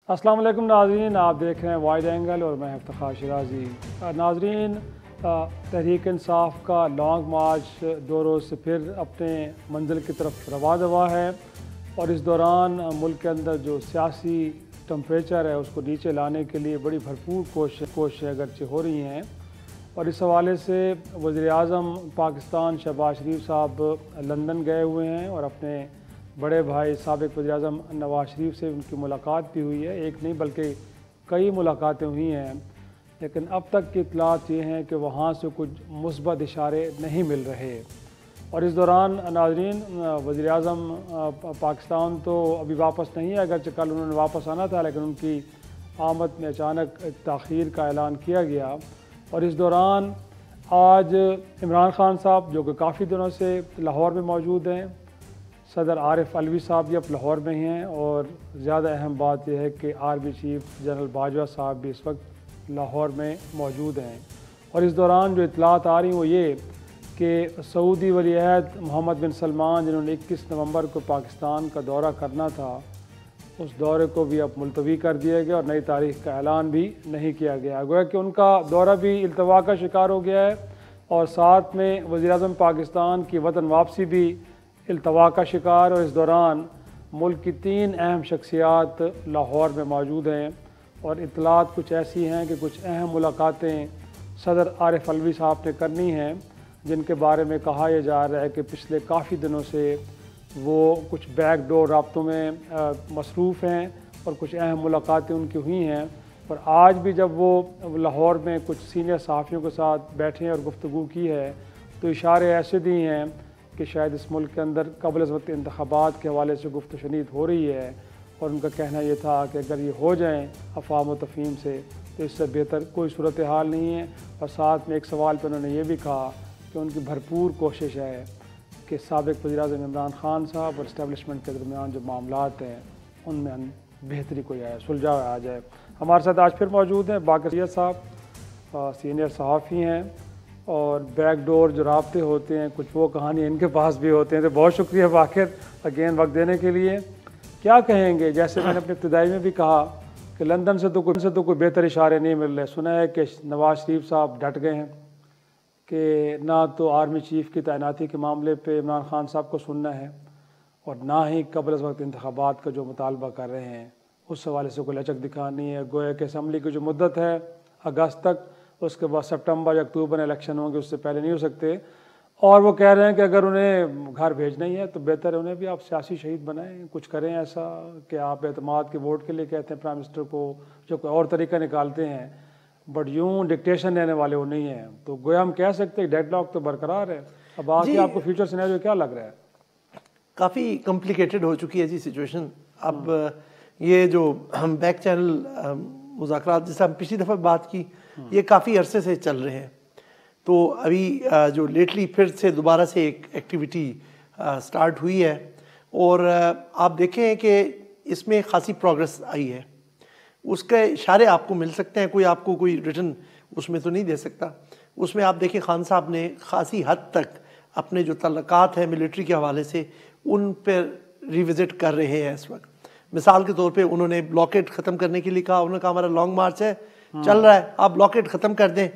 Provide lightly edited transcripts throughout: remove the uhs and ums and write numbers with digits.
अस्सलाम वालेकुम नाज़रीन, आप देख रहे हैं वाइड एंगल और मैं इफ्तिखार शिराजी। नाज़रीन, तहरीक इंसाफ का लॉन्ग मार्च 2 रोज़ से फिर अपने मंजिल की तरफ रवा दवा है और इस दौरान मुल्क के अंदर जो सियासी टम्परेचर है उसको नीचे लाने के लिए बड़ी भरपूर कोशिशें अगरचे हो रही हैं। और इस हवाले से वज़ीर-ए-आज़म पाकिस्तान शहबाज शरीफ साहब लंदन गए हुए हैं और अपने बड़े भाई साबिक़ वज़ीर-ए-आज़म नवाज़ शरीफ से उनकी मुलाकात भी हुई है। एक नहीं बल्कि कई मुलाकातें हुई हैं, लेकिन अब तक की इत्तलात ये हैं कि वहाँ से कुछ मुस्बत इशारे नहीं मिल रहे। और इस दौरान नाज़रीन, वज़ीर-ए-आज़म पाकिस्तान तो अभी वापस नहीं है, अगरचे कल उन्होंने वापस आना था, लेकिन उनकी आमद में अचानक एक ताख़ीर का ऐलान किया गया। और इस दौरान आज इमरान ख़ान साहब, जो कि काफ़ी दिनों से लाहौर में मौजूद हैं, सदर आरिफ अलवी साहब भी अब लाहौर में हैं और ज़्यादा अहम बात यह है कि आर्मी चीफ जनरल बाजवा साहब भी इस वक्त लाहौर में मौजूद हैं। और इस दौरान जो इत्तलात आ रही वो ये कि सऊदी वली-अहद मोहम्मद बिन सलमान, जिन्होंने 21 नवंबर को पाकिस्तान का दौरा करना था, उस दौरे को भी अब मुलतवी कर दिया गया और नई तारीख का ऐलान भी नहीं किया गया। गोया कि उनका दौरा भी इल्तवा का शिकार हो गया है और साथ में वज़ीर-ए-आज़म पाकिस्तान की वतन वापसी भी इल्तवा का शिकार। और इस दौरान मुल्क की 3 अहम शख्सियात लाहौर में मौजूद हैं और इत्तलात कुछ ऐसी हैं कि कुछ अहम मुलाकातें सदर आरिफ अलवी साहब ने करनी हैं, जिनके बारे में कहा यह जा रहा है कि पिछले काफ़ी दिनों से वो कुछ बैकडोर राब्तों में मसरूफ़ हैं और कुछ अहम मुलाकातें उनकी हुई हैं। और आज भी जब वो लाहौर में कुछ सीनियर सहाफ़ियों के साथ बैठे हैं और गुफ्तगू की है, तो इशारे ऐसे दिए हैं कि शायद इस मुल्क के अंदर क़ब्ल अज़ वक़्त इंतख़ाबात के हवाले से गुफ्त शनीद हो रही है। और उनका कहना यह था कि अगर ये हो जाएँ अफ़वाम व तफ़हीम से, तो इससे बेहतर कोई सूरत हाल नहीं है। और साथ में एक सवाल पर उन्होंने ये भी कहा कि उनकी भरपूर कोशिश है कि साबिक़ वज़ीर-ए-आज़म इमरान ख़ान साहब और इस्टेब्लिशमेंट के दरमियान जो मामलात हैं उनमें बेहतरी कोई आए, सुलझाव आ जाए। हमारे साथ आज फिर मौजूद हैं बाक़र सैयद साहब, सीनियर सहाफ़ी हैं और बैकडोर जो राब्ते होते हैं कुछ वो कहानी इनके पास भी होते हैं। तो बहुत शुक्रिया बाक़र अगेन वक्त देने के लिए। क्या कहेंगे, जैसे मैंने अपने इब्तिदाई में भी कहा कि लंदन से तो कोई बेहतर इशारे नहीं मिल रहे। सुना है कि नवाज़ शरीफ साहब डट गए हैं कि ना तो आर्मी चीफ़ की तैनाती के मामले पे इमरान ख़ान साहब को सुनना है और ना ही क़ब्ल अज़ वक़्त इंतख़ाबात का जो मुतालबा कर रहे हैं उस हवाले से कोई लचक दिखानी है। गोया कि असम्बली की जो मुद्दत है अगस्त तक, उसके बाद सितंबर या अक्टूबर में इलेक्शन होंगे, उससे पहले नहीं हो सकते। और वो कह रहे हैं कि अगर उन्हें घर भेजना ही है तो बेहतर है उन्हें भी आप सियासी शहीद बनाएं, कुछ करें ऐसा कि आप एतमाद के वोट के लिए कहते हैं प्राइम मिनिस्टर को, जो कोई और तरीका निकालते हैं, बट यूँ डिक्टेशन देने वाले वो नहीं हैं। तो गोया हम कह सकते हैं डेडलॉक तो बरकरार है। अब आगे आपको फ्यूचर सिनेरियो क्या लग रहा है? काफ़ी कॉम्प्लिकेटेड हो चुकी है जी सिचुएशन। अब ये जो हम बैक चैनल मुज़ाकरात जैसे हम पिछली दफ़ा बात की, ये काफ़ी अरसे से चल रहे हैं। तो अभी जो लेटली फिर से दोबारा से एक एक्टिविटी स्टार्ट हुई है और आप देखें कि इसमें ख़ासी प्रोग्रेस आई है। उसके इशारे आपको मिल सकते हैं, कोई आपको कोई रिटन उसमें तो नहीं दे सकता। उसमें आप देखें खान साहब ने ख़ासी हद तक अपने जो तल्लुकात हैं मिलिट्री के हवाले से उन पर रिविज़िट कर रहे हैं इस वक्त। मिसाल के तौर पे उन्होंने ब्लॉकेट ख़त्म करने के लिए कहा। उन्होंने कहा हमारा लॉन्ग मार्च है चल रहा है, आप ब्लॉकेट ख़त्म कर दें।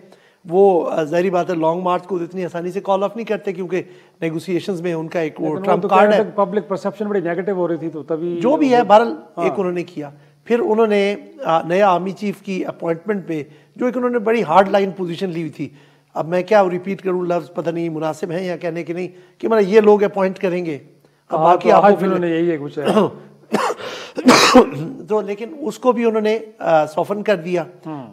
वो ज़ाहिर बात है लॉन्ग मार्च को इतनी आसानी से कॉल ऑफ नहीं करते क्योंकि नेगोशिएशंस में उनका एक वो ट्रम्प कार्ड है। पब्लिक परसेप्शन बड़ी नेगेटिव हो रही थी, तो तभी जो भी है बहरहाल एक उन्होंने किया। फिर उन्होंने नया आर्मी चीफ की अपॉइंटमेंट पे जो एक उन्होंने बड़ी हार्ड लाइन पोजीशन ली हुई थी। अब मैं क्या रिपीट करूँ, लफ्ज़ पता नहीं मुनासिब है या कहने के नहीं, कि मतलब ये लोग अपॉइंट करेंगे। अब बाकी आपको यही है कुछ तो लेकिन उसको भी उन्होंने सॉफन कर दिया।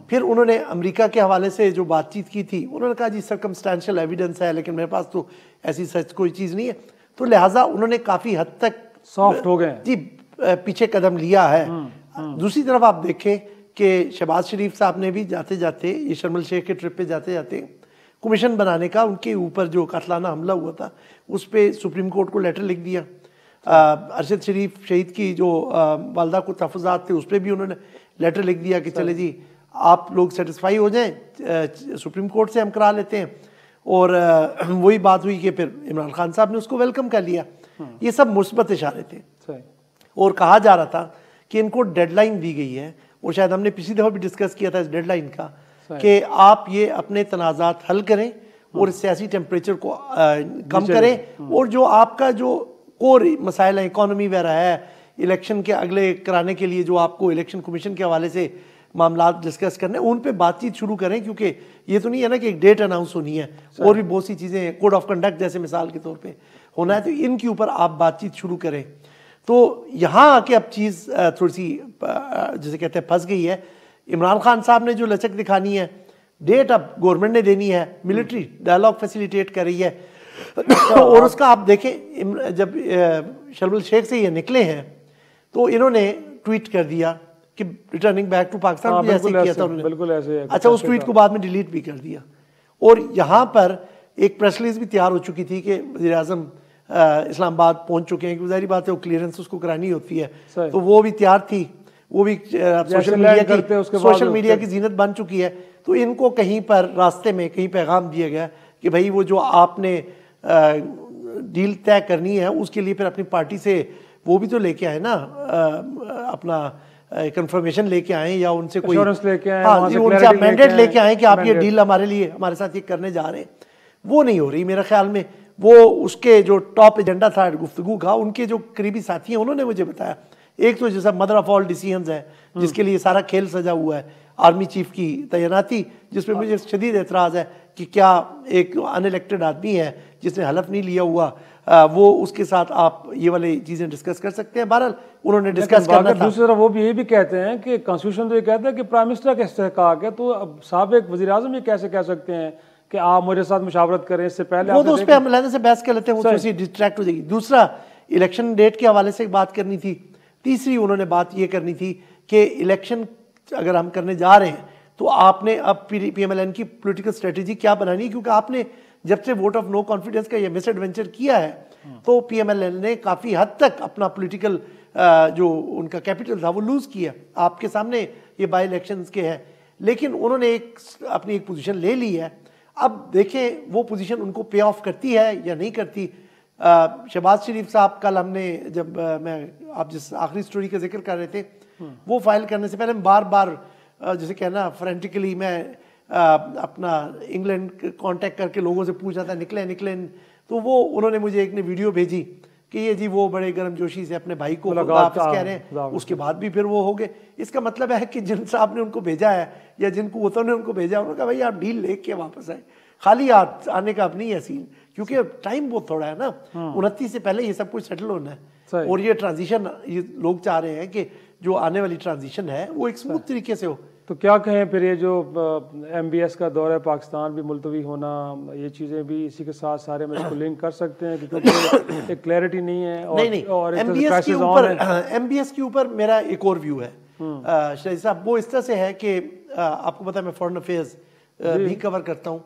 फिर उन्होंने अमेरिका के हवाले से जो बातचीत की थी, उन्होंने कहा जी सर्कमस्टेंशियल एविडेंस है, लेकिन मेरे पास तो ऐसी सच कोई चीज़ नहीं है। तो लिहाजा उन्होंने काफ़ी हद तक सॉफ्ट हो गए जी, पीछे कदम लिया है। दूसरी तरफ आप देखें कि शहबाज शरीफ साहब ने भी जाते जाते, ये शर्म शेख के ट्रिप पे जाते जाते कमीशन बनाने का, उनके ऊपर जो कातलाना हमला हुआ था उस पर सुप्रीम कोर्ट को लेटर लिख दिया। अरशद शरीफ शहीद की जो वालदा को तहफ़्फ़ुज़ात थे उस पर भी उन्होंने लेटर लिख दिया कि चले जी आप लोग सेटिस्फाई हो जाएं, सुप्रीम कोर्ट से हम करा लेते हैं। और वही बात हुई कि फिर इमरान खान साहब ने उसको वेलकम कर लिया। ये सब मुस्बत इशारे थे। और कहा जा रहा था कि इनको डेडलाइन दी गई है, और शायद हमने पिछली दफ़ा भी डिस्कस किया था इस डेडलाइन का, कि आप ये अपने तनाज़ात हल करें और सियासी टेम्परेचर को कम करें, और जो आपका जो कोर मसाइल है, इकॉनमी वगैरह है, इलेक्शन के अगले कराने के लिए जो आपको इलेक्शन कमीशन के हवाले से मामला डिस्कस करने, उन पे बातचीत शुरू करें, क्योंकि ये तो नहीं है ना कि एक डेट अनाउंस होनी है, और भी बहुत सी चीज़ें, कोड ऑफ कंडक्ट जैसे मिसाल के तौर पे होना है, तो इनके ऊपर आप बातचीत शुरू करें। तो यहाँ आके अब चीज़ थोड़ी सी जैसे कहते हैं फंस गई है। इमरान खान साहब ने जो लचक दिखानी है, डेट अब गवर्नमेंट ने देनी है, मिलिट्री डायलॉग फैसिलिटेट कर रही है और उसका आप देखें, जब शर्बुल शेख से ये निकले हैं तो इन्होंने ट्वीट कर दिया कि रिटर्निंग बैक टू पाकिस्तान, ऐसे किया था उन्होंने, बिल्कुल ऐसे। अच्छा, उस ट्वीट को बाद में डिलीट भी कर दिया। और यहाँ पर एक प्रेस रिलीज भी तैयार हो चुकी थी कि वज़ीर आज़म इस्लामाबाद पहुंच चुके हैं, क्योंकि ज़ाहिर बात है वो क्लियरेंस उसको करानी होती है, तो वो भी तैयार थी, वो भी सोशल मीडिया की जीनत बन चुकी है। तो इनको कहीं पर रास्ते में कहीं पैगाम दिया गया कि भाई वो जो आपने डील तय करनी है उसके लिए फिर अपनी पार्टी से वो भी तो लेके आए ना, अपना कंफर्मेशन लेके आए, या उनसे कोई लेके आए, हाँ, उनसे आप मैंडेट लेके आए कि आप ये डील हमारे लिए हमारे साथ ये करने जा रहे हैं। वो नहीं हो रही मेरे ख्याल में। वो उसके जो टॉप एजेंडा था गुफ्तगू का, उनके जो करीबी साथी हैं उन्होंने मुझे बताया, एक तो जैसा मदर ऑफ ऑल डिसीजंस है जिसके लिए सारा खेल सजा हुआ है, आर्मी चीफ की तैनाती, जिसमें मुझे शदीद एतराज़ है कि क्या एक अनइलेक्टेड आदमी है जिसने हलफ नहीं लिया हुआ, वो उसके साथ आप ये वाली चीज़ें डिस्कस कर सकते हैं। बहरहाल उन्होंने डिस्कस करना था। दूसरी तरफ वो भी ये भी कहते हैं कि कॉन्स्टिट्यूशन तो ये कहता है कि प्राइम मिनिस्टर का इस्तेहकाक है, तो अब साबिक वज़ीर आज़म ये कैसे कह सकते हैं कि आप मेरे साथ मुशावरत करें, इससे पहले वो तो उस पर हम लहजे से बहस कर लेते हैं, वो थोड़ी सी डिस्ट्रैक्ट हो जाएगी। दूसरा, इलेक्शन डेट के हवाले से बात करनी थी। तीसरी, उन्होंने बात ये करनी थी कि इलेक्शन अगर हम करने जा रहे हैं तो आपने अब PMLN की पॉलिटिकल स्ट्रेटजी क्या बनानी है, क्योंकि आपने जब से वोट ऑफ नो कॉन्फिडेंस का ये मिस एडवेंचर किया है तो PMLN ने काफ़ी हद तक अपना पॉलिटिकल जो उनका कैपिटल था वो लूज़ किया। आपके सामने ये बाई इलेक्शंस के हैं, लेकिन उन्होंने अपनी एक पोजीशन ले ली है। अब देखें वो पोजीशन उनको पे ऑफ करती है या नहीं करती। शहबाज शरीफ साहब, कल हमने जब आप जिस आखिरी स्टोरी का जिक्र कर रहे थे, वो फाइल करने से पहले बार बार जैसे कहना फ्रेंटिकली मैं अपना इंग्लैंड कांटेक्ट करके लोगों से पूछा था निकले, तो वो उन्होंने मुझे एक ने वीडियो भेजी कि ये जी वो बड़े गर्मजोशी से अपने भाई को वापस कह रहे हैं, उसके बाद भी फिर वो हो गए। इसका मतलब है कि जिन साहब ने उनको भेजा है या जिन कुव्वतों ने उनको भेजा, उन्होंने कहा भाई आप डील लेके वापस आए, खाली आने का अब नहीं है सीन, क्योंकि टाइम बहुत थोड़ा है ना, 29 से पहले ये सब कुछ सेटल होना है। और ये ट्रांजिशन, ये लोग चाह रहे हैं कि जो आने वाली ट्रांजिशन है वो एक स्मूथ तरीके से हो। तो क्या कहें फिर, ये जो MBS का दौरा पाकिस्तान भी मुलतवी होना, ये चीज़ें भी इसी के साथ सारे में इसको लिंक कर सकते हैं, क्योंकि एक क्लैरिटी नहीं है। और MBS के ऊपर मेरा एक और व्यू है शाहिद साहब, वो इस तरह से है कि आपको पता है मैं फॉरेन अफेयर्स भी कवर करता हूँ,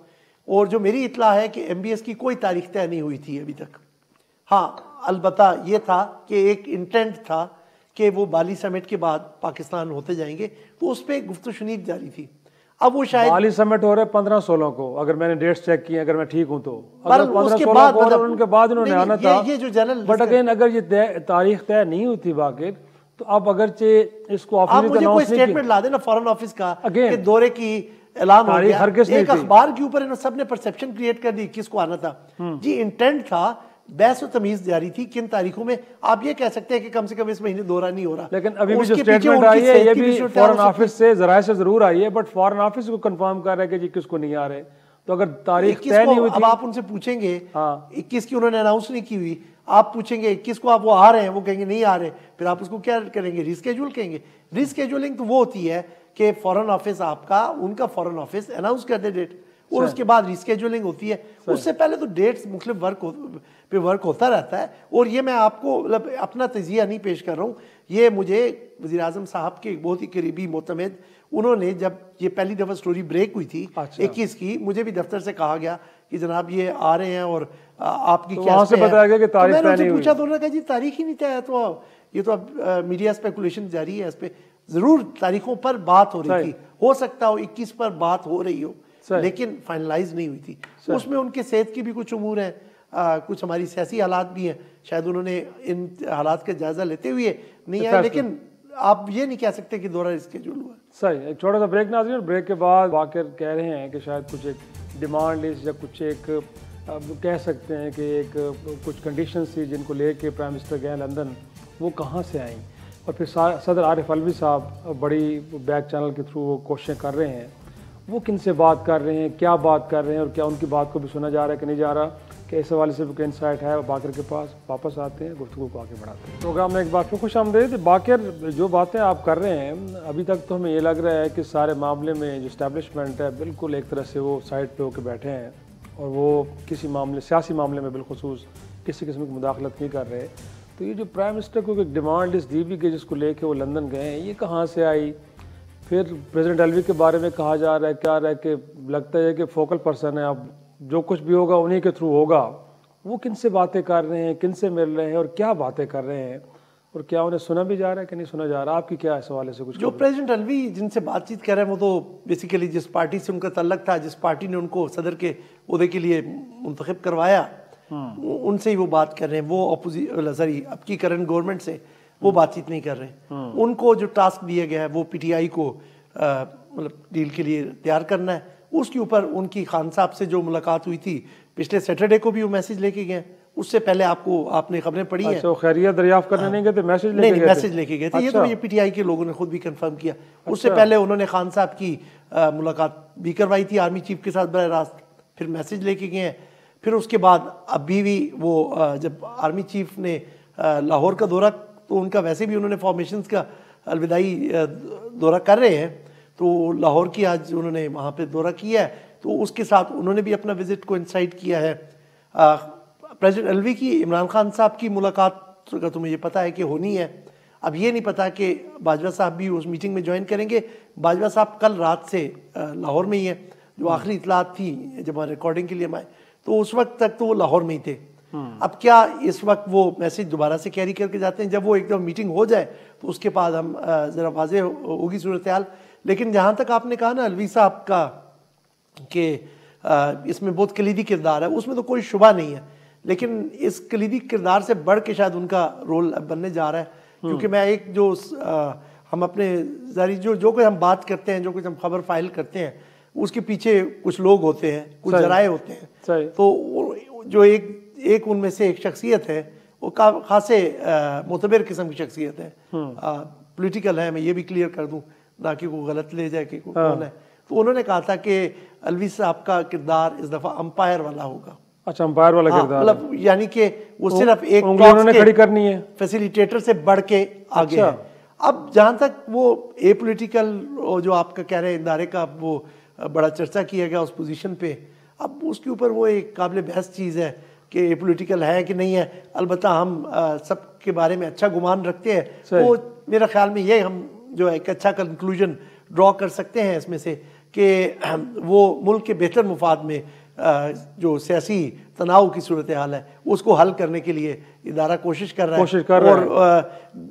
और जो मेरी इत्तला है कि MBS की कोई तारीख तय नहीं हुई थी अभी तक। हाँ, अलबत्ता ये था कि एक इंटेंट था कि वो बाली समिट के बाद पाकिस्तान होते जाएंगे, तो उस पर गुफ्तगू जारी थी। अब वो शायद बाली समिट हो रहा है 15-16 को, अगर मैंने डेट्स चेक किए, अगर मैं ठीक हूँ तो, अगर 15-16 को उनके बाद उन्होंने आना था। ये जो जनरल, बट अगेन अगर ये तारीख तय नहीं हुई थी बाकी, तो अब अगरचे इसको आप मुझे कोई स्टेटमेंट ला देना फॉरेन ऑफिस का कि दौरे की ऐलान हो गया, एक अखबार के ऊपर इन्होंने सबने परसेप्शन क्रिएट कर दी किसको आना था। जी इंटेंट था, बहस और तमीज जारी थी किन तारीखों में। आप ये कह सकते हैं कि कम से कम इस महीने दौरा नहीं हो रहा, लेकिन अभी भी जो स्टेटमेंट आई है ये भी फॉरेन ऑफिस से जराये से जरूर आई है, बट फॉरेन ऑफिस को कंफर्म कर रहा है कि जी किसको नहीं आ रहे। तो अगर तारीख तय नहीं हुई थी, अब आप उनसे पूछेंगे 21 की उन्होंने अनाउंस नहीं की हुई, आप पूछेंगे 21 को आप वो आ रहे हैं, वो कहेंगे नहीं आ रहे, फिर आप उसको क्या करेंगे, रिस्केड्यूल कहेंगे। रिस्केड्यूलिंग तो वो होती है कि फॉरेन ऑफिस आपका, उनका फॉरेन ऑफिस अनाउंस कर दे डेट, और उसके बाद रिस्केड्यूलिंग होती है। उससे पहले तो डेट्स मुख्तलिफ वर्क होता रहता है। और ये मैं आपको मतलब अपना तजिया नहीं पेश कर रहा हूँ, ये मुझे वज़ीर आज़म साहब के एक बहुत ही करीबी मोतमद, उन्होंने जब ये पहली दफ़ा स्टोरी ब्रेक हुई थी 21 की, मुझे भी दफ्तर से कहा गया कि जनाब ये आ रहे हैं और आपकी तो क्या से बताया गया कि तारीख तय नहीं हुई। पूछा तो उन्होंने कहा जी तारीख ही नहीं तय है, तो ये तो अब मीडिया स्पेकुलेशन जारी है, इस पर ज़रूर तारीखों पर बात हो रही थी, हो सकता हो 21 पर बात हो रही हो, लेकिन फाइनलाइज नहीं हुई थी। उसमें उनके सेहत की भी कुछ उमूर हैं, कुछ हमारी सियासी हालात भी हैं, शायद उन्होंने इन हालात का जायजा लेते हुए नहीं आए, लेकिन आप ये नहीं कह सकते कि दोहरा स्केड्यूल हुआ। सही, एक छोटा सा ब्रेक नाज़रीन, ब्रेक के बाद बाकर कह रहे हैं कि शायद कुछ एक डिमांड लिस्ट या कुछ एक कह सकते हैं कि एक कुछ कंडीशंस थी जिनको लेके प्राइम मिनिस्टर गए लंदन, वो कहाँ से आई, और फिर सदर आरिफ अलवी साहब बड़ी बैक चैनल के थ्रू वो कोशिशें कर रहे हैं, वो किन से बात कर रहे हैं, क्या बात कर रहे हैं, और क्या उनकी बात को भी सुना जा रहा है कि नहीं जा रहा, कि इस हवाले से भी कोई इंसाइट है। बाकर के पास वापस आते हैं, गुफ्तगू को आगे बढ़ाते हैं। प्रोग्राम में एक बार फिर खुश आमदीद। बाकर, जो बातें आप कर रहे हैं अभी तक तो हमें ये लग रहा है कि सारे मामले में जो इस्टेब्लिशमेंट है बिल्कुल एक तरह से वो साइड पे होकर बैठे हैं और वो किसी मामले, सियासी मामले में बिलखुसूस किसी किस्म की मुदाखलत नहीं कर रहे। तो ये जो प्राइम मिनिस्टर को एक डिमांड लिस्ट दी भी गई जिसको लेके वो लंदन गए हैं, ये कहाँ से आई? फिर प्रेसिडेंट अलवी के बारे में कहा जा रहा है, क्या रहा है कि लगता है कि फोकल पर्सन है, अब जो कुछ भी होगा उन्हीं के थ्रू होगा। वो किन से बातें कर रहे हैं, किन से मिल रहे हैं और क्या बातें कर रहे हैं, और क्या उन्हें सुना भी जा रहा है कि नहीं सुना जा रहा? आपकी क्या इस हवाले से कुछ? जो प्रेसिडेंट अलवी जिनसे बातचीत कर रहे हैं वो तो बेसिकली जिस पार्टी से उनका तल्लक था, जिस पार्टी ने उनको सदर के ओहदे के लिए मुंतखब करवाया, उनसे ही वो बात कर रहे हैं। वो अब की करंट गवर्नमेंट से वो बातचीत नहीं कर रहे। उनको जो टास्क दिया गया है वो पीटीआई को मतलब डील के लिए तैयार करना है। उसके ऊपर उनकी खान साहब से जो मुलाकात हुई थी पिछले सैटरडे को भी वो मैसेज लेके गए। उससे पहले आपने खबरें पढ़ी हैं। अच्छा, खैरियत दरियाफ्त करने नहीं गए थे, मैसेज लेके गए? मैसेज लेके गए थे। ये तो ये पीटीआई के लोगों ने खुद भी कंफर्म किया। उससे पहले उन्होंने खान साहब की मुलाकात भी करवाई थी आर्मी चीफ के साथ बराह रास्त, फिर मैसेज लेके गए हैं। फिर उसके बाद अभी भी वो जब आर्मी चीफ ने लाहौर का दौरा, तो उनका वैसे भी उन्होंने फॉर्मेशंस का अलविदाई दौरा कर रहे हैं, तो लाहौर की आज उन्होंने वहाँ पे दौरा किया है, तो उसके साथ उन्होंने भी अपना विजिट को इंसाइड किया है। प्रेसिडेंट अलवी की इमरान खान साहब की मुलाकात का तुम्हें ये पता है कि होनी है। अब ये नहीं पता कि बाजवा साहब भी उस मीटिंग में ज्वाइन करेंगे। बाजवा साहब कल रात से लाहौर में ही है, जो आखिरी इतलात थी जब हमारे रिकॉर्डिंग के लिए हम आए, तो उस वक्त तक तो वो लाहौर में ही थे। अब क्या इस वक्त वो मैसेज दोबारा से कैरी करके जाते हैं? जब वो एकदम मीटिंग हो जाए तो उसके बाद हम ज़रा वाज़े होगी सूरत हाल। लेकिन जहाँ तक आपने कहा ना अलवी साहब का कि इसमें बहुत कलीदी किरदार है, उसमें तो कोई शुबा नहीं है। लेकिन इस कलीदी किरदार से बढ़ के शायद उनका रोल बनने जा रहा है, क्योंकि मैं एक जो हम अपने जारी जो कोई हम बात करते हैं, जो कुछ हम खबर फाइल करते हैं, उसके पीछे कुछ लोग होते हैं, कुछ जराए होते हैं। तो जो एक उनमें से एक शख्सियत है, वो खासे मोतबर किस्म की शख्सियत है, पॉलिटिकल है। मैं ये भी क्लियर कर दूं ना कि कोई गलत ले जाए कि कौन है। तो उन्होंने कहा था कि अलवी साहब का किरदार इस दफा अंपायर वाला होगा। अच्छा, अंपायर वाला किरदार, मतलब यानी कि वो सिर्फ एक उन्होंने खड़ी करनी है, फैसिलिटेटर से बढ़ के आगे है। अब जहां तक वो ए पॉलिटिकल जो आपका कह रहे हैं इदारे का, वो बड़ा चर्चा किया गया उस पोजीशन पे, अब उसके ऊपर वो एक काबिल बहस चीज़ है कि ए पॉलिटिकल है कि नहीं है। अलबत्ता हम सब के बारे में अच्छा गुमान रखते हैं, तो मेरा ख्याल में ये हम जो है एक अच्छा कंक्लूजन ड्रॉ कर सकते हैं इसमें से कि वो मुल्क के बेहतर मुफाद में जो सियासी तनाव की सूरत हाल है उसको हल करने के लिए इदारा कोशिश कर रहा है,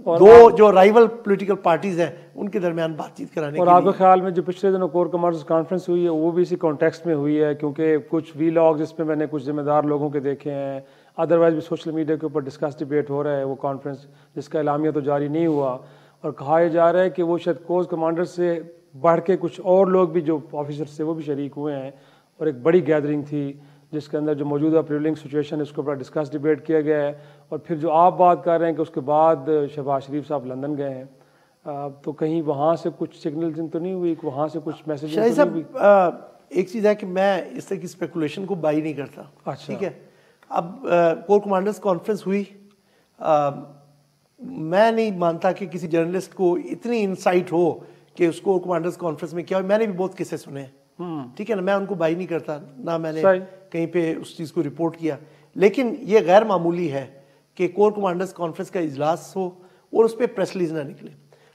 और दो जो राइवल पॉलिटिकल पार्टीज हैं उनके दरमियान बातचीत कराने और आपके ख्याल में जो पिछले दिनों कोर कमांडर्स कॉन्फ्रेंस हुई है वो भी इसी कॉन्टेक्स्ट में हुई है? क्योंकि कुछ वीलॉग्स इसमें मैंने कुछ जिम्मेदार लोगों के देखे हैं, अदरवाइज भी सोशल मीडिया के ऊपर डिस्कस डिबेट हो रहा है वो कॉन्फ्रेंस, जिसका एलामिया तो जारी नहीं हुआ, और कहा जा रहा है कि वो शायद कोर कमांडर से बढ़ के कुछ और लोग भी जो ऑफिसर्स थे वो भी शरीक हुए हैं, और एक बड़ी गैदरिंग थी जिसके अंदर जो मौजूदा प्रिवलिंग सिचुएशन है उसके ऊपर डिस्कस डिबेट किया गया है। और फिर जो आप बात कर रहे हैं कि उसके बाद शहबाज शरीफ साहब लंदन गए हैं, तो कहीं वहाँ से कुछ सिग्नल तो नहीं हुई, वहाँ से कुछ मैसेज तो नहीं हुई? एक चीज़ है कि मैं इस तरह की स्पेकुलेशन को बाई नहीं करता। अच्छा, ठीक है। अब कोर कमांडर्स कॉन्फ्रेंस हुई, मैं नहीं मानता कि किसी जर्नलिस्ट को इतनी इंसाइट हो कि उसको कमांडर्स कॉन्फ्रेंस में क्या हो। मैंने भी बहुत किस्से सुने हैं, ठीक है ना, मैं उनको बाई नहीं करता, ना मैंने कहीं पे उस चीज़ को रिपोर्ट किया। लेकिन ये गैर मामूली है कि कोर कमांडर्स कॉन्फ्रेंस का इजलास हो और उस पर प्रेस रिलीज ना निकले।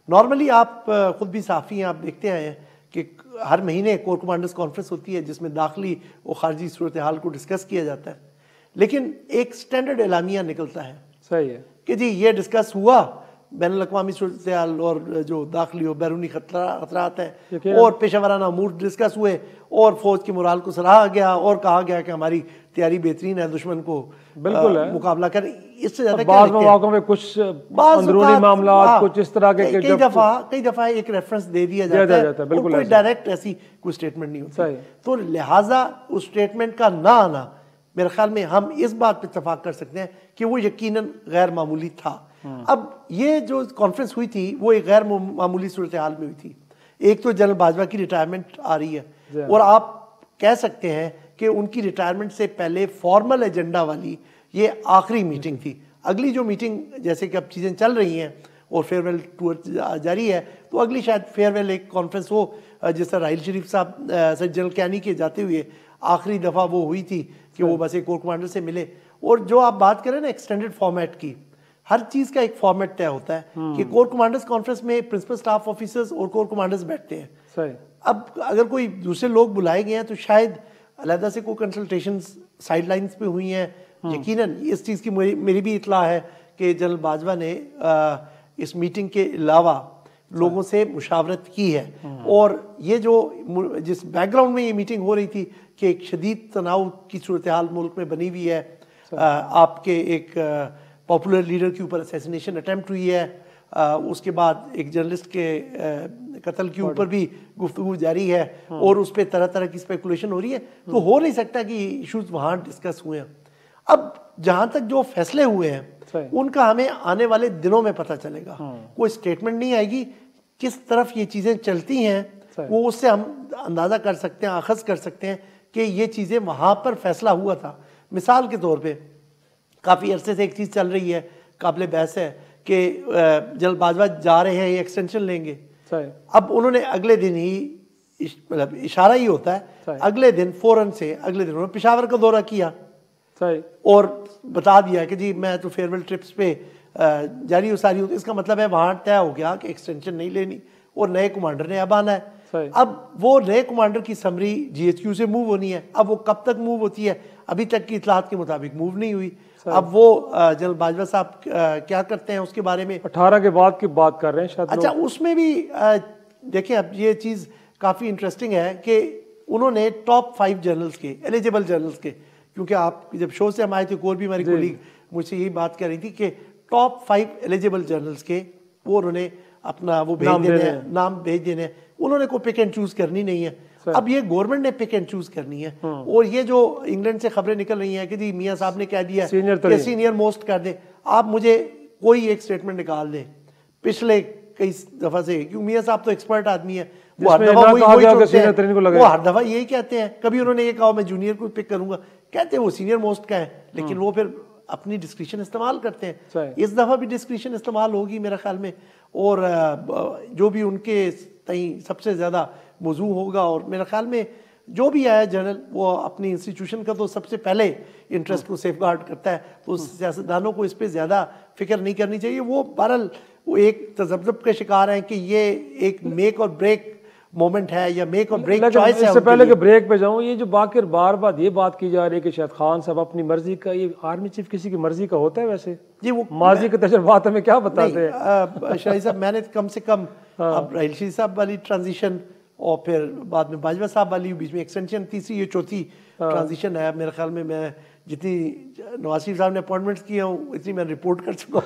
नॉर्मली आप खुद भी साफ़ी हैं, आप देखते आए हैं कि हर महीने कोर कमांडर्स कॉन्फ्रेंस होती है जिसमें दाखिली और खारजी सूरत हाल को डिस्कस किया जाता है, लेकिन एक स्टैंडर्ड एलामिया निकलता है। सही है कि जी ये डिस्कस हुआ, बैनुल अक़वामी सूरत हाल और जो दाखिली और बैरूनी खतरात हैं और पेशा वराना अमूर डिस्कस हुए, और फौज की मोराल को सराहा गया और कहा गया कि हमारी तैयारी बेहतरीन है, दुश्मन को बिल्कुल है मुकाबला कर, इससे ज्यादा क्या बाद लिखते हैं? मौकों में कुछ अंदरूनी मामला कुछ इस तरह के कई दफा एक रेफरेंस दे दिया जाता है, बिल्कुल कोई डायरेक्ट ऐसी कोई स्टेटमेंट नहीं होती। तो लिहाजा उस स्टेटमेंट का ना आना, मेरे ख्याल में हम इस बात पे इत्तेफाक कर सकते हैं कि वो यकीनन गैर मामूली था। अब ये जो कॉन्फ्रेंस हुई थी वो एक गैर मामूली सूरत हाल में हुई थी। एक तो जनरल बाजवा की रिटायरमेंट आ रही है और आप कह सकते हैं कि उनकी रिटायरमेंट से पहले फॉर्मल एजेंडा वाली ये आखिरी मीटिंग थी। अगली जो मीटिंग, जैसे कि अब चीज़ें चल रही हैं और फेयरवेल टूर जारी है, तो अगली शायद फेयरवेल एक कॉन्फ्रेंस हो, जिस तरह राहिल शरीफ साहब सर जनरल कैनी के जाते हुए आखिरी दफ़ा वो हुई थी कि वो बस एक कोर कमांडर से मिले। और जो आप बात करें ना एक्सटेंडेड फॉर्मेट की, हर चीज़ का एक फॉर्मेट तय होता है कि कोर कमांडर्स कॉन्फ्रेंस में प्रिंसिपल स्टाफ ऑफिसर्स और कोर कमांडर्स बैठते हैं। सही। अब अगर कोई दूसरे लोग बुलाए गए हैं तो शायद अलहदा से कोई कंसल्टेशन साइडलाइंस पे हुई हैं। यकीनन इस चीज़ की मेरी भी इतला है कि जनरल बाजवा ने इस मीटिंग के अलावा लोगों से मुशावरत की है। और ये जो जिस बैकग्राउंड में ये मीटिंग हो रही थी कि एक शदीद तनाव की सूरत हाल मुल्क में बनी हुई है, आपके एक पॉपुलर लीडर के ऊपर असैसिनेशन अटैम्प्ट हुई है, उसके बाद एक जर्नलिस्ट के कत्ल के ऊपर भी गुफ्तगू जारी है और उस पर तरह तरह की स्पेकुलेशन हो रही है। तो हो नहीं सकता कि इश्यूज वहाँ डिस्कस हुए हैं। अब जहाँ तक जो फैसले हुए हैं उनका हमें आने वाले दिनों में पता चलेगा। कोई स्टेटमेंट नहीं आएगी, किस तरफ ये चीज़ें चलती हैं वो उससे हम अंदाज़ा कर सकते हैं, आखज़ कर सकते हैं कि ये चीज़ें वहाँ पर फैसला हुआ था। मिसाल के तौर पर काफ़ी अरसे से एक चीज़ चल रही है, काबिल बहस है कि जनरल बाजवा जा रहे हैं, ये एक्सटेंशन लेंगे। अब उन्होंने अगले दिन ही, मतलब इशारा ही होता है, अगले दिन फौरन से अगले दिन उन्होंने पेशावर का दौरा किया और बता दिया कि जी मैं तो फेयरवेल ट्रिप्स पे जारी उसारी हूँ। तो इसका मतलब है वहाँ तय हो गया कि एक्सटेंशन नहीं लेनी और नए कमांडर ने अब आना है। अब वो नए कमांडर की समरी GHQ से मूव होनी है। अब वो कब तक मूव होती है, अभी तक की इतलात के मुताबिक मूव नहीं हुई। अब वो जनरल बाजवा साहब क्या करते हैं उसके बारे में 18 के बाद की बात कर रहे हैं शायद। अच्छा, उसमें भी देखिए अब ये चीज़ काफ़ी इंटरेस्टिंग है कि उन्होंने टॉप 5 जर्नल्स के, एलिजिबल जर्नल्स के, क्योंकि आप जब शो से हम आए थे और भी हमारी कोलीग मुझसे यही बात कर रही थी कि टॉप 5 एलिजिबल जर्नल्स के वो उन्होंने अपना वो भेज देने हैं, नाम भेज देने हैं। उन्होंने कोई पिक एंड चूज करनी नहीं है। अब ये गवर्नमेंट ने पिक एंड चूज करनी है। और ये जो इंग्लैंड से खबरें निकल रही हैं कि जी मियाँ साहब ने कह दिया कि सीनियर मोस्ट कर दें, आप मुझे कोई एक स्टेटमेंट निकाल दें पिछले कई दफा से, क्योंकि मियाँ साहब तो एक्सपर्ट आदमी है, वो हर दफा यही कहते हैं। कभी उन्होंने ये कहा मैं जूनियर को पिक करूंगा, कहते हैं वो सीनियर मोस्ट का है, लेकिन वो फिर अपनी डिस्क्रिप्शन इस्तेमाल करते हैं। इस दफा भी डिस्क्रिप्शन इस्तेमाल होगी मेरे ख्याल में, और जो भी उनके सबसे ज़्यादा मौजू होगा। और मेरे ख्याल में जो भी आया जनरल वो अपनी इंस्टीट्यूशन का तो सबसे पहले इंटरेस्ट को सेफगार्ड करता है, तो सियासतदानों को इस पर ज़्यादा फिक्र नहीं करनी चाहिए। वो बहरहाल वो एक तजब्जुब के शिकार हैं कि ये एक मेक और ब्रेक मोमेंट है या मेक और ब्रेक चॉइस है। इससे पहले कि ब्रेक पे जाऊं, ये जो बाकिर बार बार ये बात की जा रही है कि शायद खान साहब अपनी मर्जी का, ये आर्मी चीफ किसी की मर्जी का होता है वैसे जी? वो माजी के तजर्बात हमें क्या बताते हैं शाही साहब? मैंने कम से कम अब राहिल शरीफ साहब वाली ट्रांजिशन और फिर बाद में बाजवा साहब वाली, बीच में एक्सटेंशन, तीसरी ये चौथी ट्रांजिशन है मेरे ख्याल में। मैं जितनी नवाज शरीफ साहब ने अपॉइंटमेंट्स किए हूँ इतनी मैं रिपोर्ट कर चुका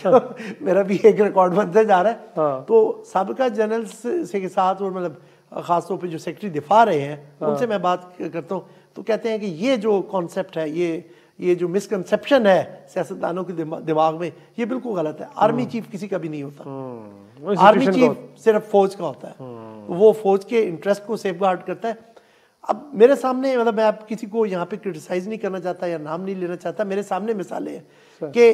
हूँ। मेरा भी एक रिकॉर्ड बनता जा रहा है। तो साबिका जनरल से के साथ और मतलब ख़ासतौर पे जो सेक्रेटरी दिफा रहे हैं उनसे मैं बात करता हूँ, तो कहते हैं कि ये जो कॉन्सेप्ट है, ये जो मिसकंसेप्शन है सियासतदानों के दिमाग में, ये बिल्कुल गलत है। आर्मी चीफ किसी का भी नहीं होता। आर्मी चीफ सिर्फ फौज का होता है, वो फौज के इंटरेस्ट को सेफगार्ड करता है। अब मेरे सामने, मतलब मैं आप किसी को यहाँ पे क्रिटिसाइज नहीं करना चाहता या नाम नहीं लेना चाहता, मेरे सामने मिसालें हैं कि